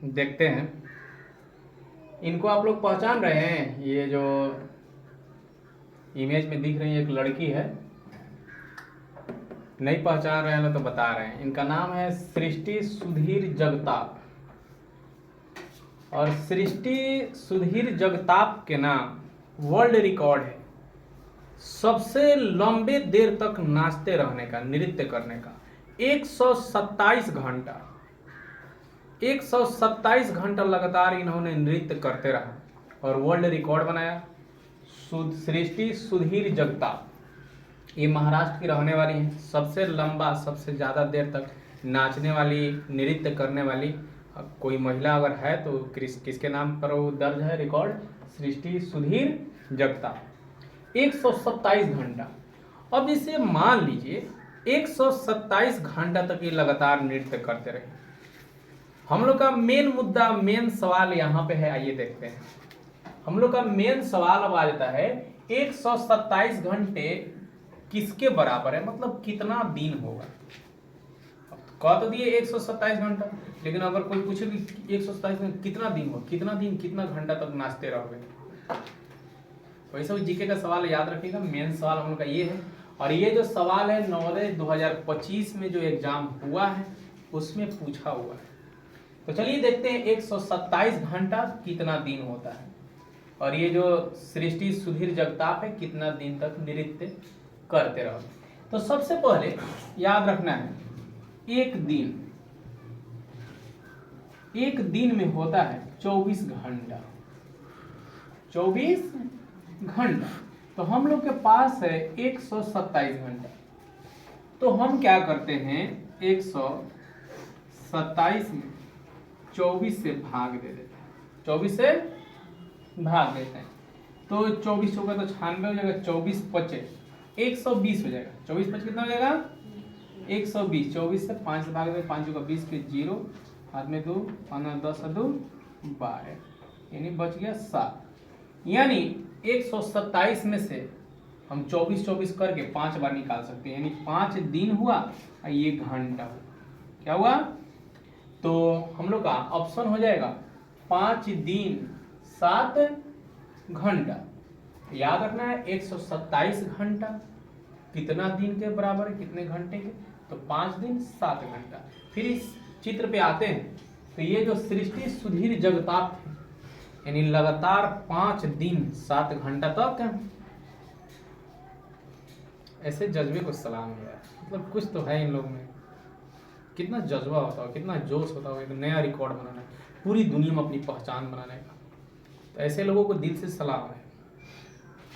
देखते हैं, इनको आप लोग पहचान रहे हैं। ये जो इमेज में दिख रही है एक लड़की है, नहीं पहचान रहे हैं तो बता रहे हैं। इनका नाम है सृष्टि सुधीर जगताप। और सृष्टि सुधीर जगताप के नाम वर्ल्ड रिकॉर्ड है सबसे लंबे देर तक नाचते रहने का, नृत्य करने का। 127 घंटा 127 घंटा लगातार इन्होंने नृत्य करते रहा और वर्ल्ड रिकॉर्ड बनाया। सृष्टि सुधीर जगताप ये महाराष्ट्र की रहने वाली हैं। सबसे लंबा, सबसे ज़्यादा देर तक नाचने वाली, नृत्य करने वाली कोई महिला अगर है तो किसके नाम पर वो दर्ज है रिकॉर्ड? सृष्टि सुधीर जगताप। 127 घंटा। अब इसे मान लीजिए 127 घंटा तक ये लगातार नृत्य करते रहे। हम लोग का मेन मुद्दा, मेन सवाल यहाँ पे है, आइए देखते हैं। हम लोग का मेन सवाल अब आ जाता है 127 घंटे किसके बराबर है, मतलब कितना दिन होगा। कह तो दिए 127 घंटा, लेकिन अगर कोई पूछे कि 127 में कितना दिन हो, कितना दिन कितना घंटा तक नाचते रहोगे, वैसे भी जीके का सवाल याद रखिएगा। मेन सवाल हम लोग का ये है। और ये जो सवाल है नवोदय 2025 में जो एग्जाम हुआ है उसमें पूछा हुआ है। तो चलिए देखते हैं 127 घंटा कितना दिन होता है और ये जो सृष्टि सुधीर जगताप है कितना दिन तक नृत्य करते रहो। तो सबसे पहले याद रखना है एक दिन में होता है 24 घंटा। 24 घंटा। तो हम लोग के पास है 127 घंटा। तो हम क्या करते हैं, 127 में 24 से भाग दे देते हैं। 24 से भाग देते हैं तो 24 होगा तो 96 हो जाएगा। 24 पचे 120 हो जाएगा। 24 पचे कितना हो जाएगा? 120। 24 से 5 से भाग दे, 5 का 20 के 0, हाथ में 2, 15, 10 2, 12, यानी बच गया 7। यानी 127 में से हम 24 करके 5 बार निकाल सकते हैं, यानी 5 दिन हुआ और ये घंटा हुआ। क्या हुआ? तो हम लोग का ऑप्शन हो जाएगा 5 दिन 7 घंटा। याद रखना है 127 घंटा कितना दिन के बराबर है, कितने घंटे के? तो 5 दिन 7 घंटा। फिर इस चित्र पे आते हैं तो ये जो सृष्टि सुधीर जगताप है, यानी लगातार 5 दिन 7 घंटा तक, ऐसे जज्बे को सलाम है। मतलब कुछ तो है इन लोग में, कितना जज्बा होता है, कितना जोश होता है एक नया रिकॉर्ड बनाना, पूरी दुनिया में अपनी पहचान बनाने का। तो ऐसे लोगों को दिल से सलाम है।